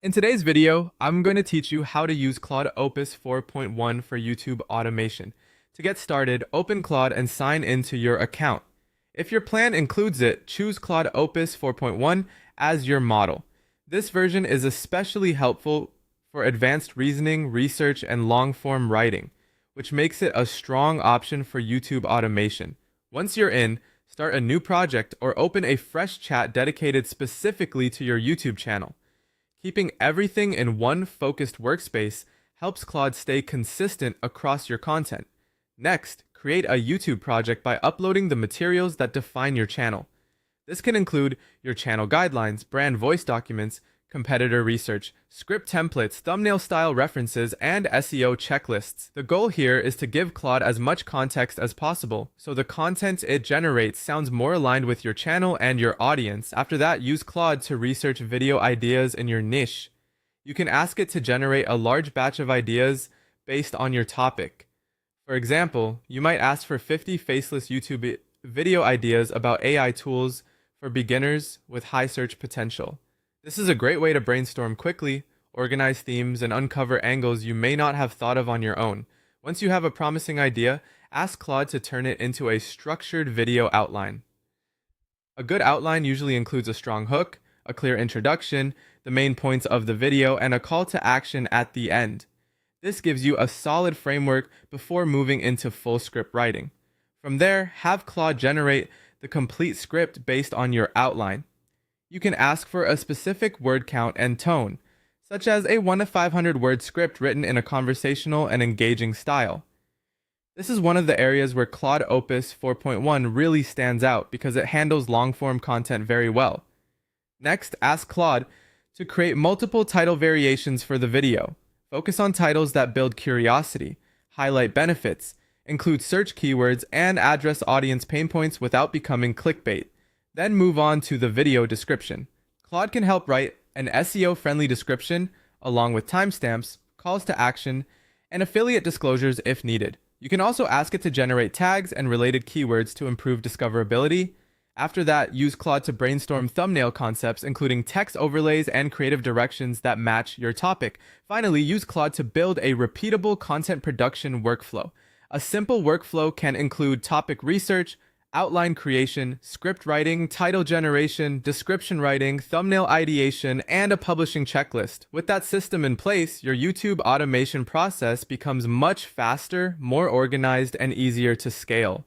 In today's video, I'm going to teach you how to use Claude Opus 4.1 for YouTube automation. To get started, open Claude and sign into your account. If your plan includes it, choose Claude Opus 4.1 as your model. This version is especially helpful for advanced reasoning, research, and long-form writing, which makes it a strong option for YouTube automation. Once you're in, start a new project or open a fresh chat dedicated specifically to your YouTube channel. Keeping everything in one focused workspace helps Claude stay consistent across your content. Next, create a YouTube project by uploading the materials that define your channel. This can include your channel guidelines, brand voice documents, competitor research, script templates, thumbnail style references, and SEO checklists. The goal here is to give Claude as much context as possible, so the content it generates sounds more aligned with your channel and your audience. After that, use Claude to research video ideas in your niche. You can ask it to generate a large batch of ideas based on your topic. For example, you might ask for 50 faceless YouTube video ideas about AI tools for beginners with high search potential. This is a great way to brainstorm quickly, organize themes, and uncover angles you may not have thought of on your own. Once you have a promising idea, ask Claude to turn it into a structured video outline. A good outline usually includes a strong hook, a clear introduction, the main points of the video, and a call to action at the end. This gives you a solid framework before moving into full script writing. From there, have Claude generate the complete script based on your outline. You can ask for a specific word count and tone, such as a 1 to 500 word script written in a conversational and engaging style. This is one of the areas where Claude Opus 4.1 really stands out because it handles long-form content very well. Next, ask Claude to create multiple title variations for the video. Focus on titles that build curiosity, highlight benefits, include search keywords, and address audience pain points without becoming clickbait. Then move on to the video description. Claude can help write an SEO-friendly description along with timestamps, calls to action, and affiliate disclosures if needed. You can also ask it to generate tags and related keywords to improve discoverability. After that, use Claude to brainstorm thumbnail concepts, including text overlays and creative directions that match your topic. Finally, use Claude to build a repeatable content production workflow. A simple workflow can include topic research, outline creation, script writing, title generation, description writing, thumbnail ideation, and a publishing checklist. With that system in place, your YouTube automation process becomes much faster, more organized, and easier to scale.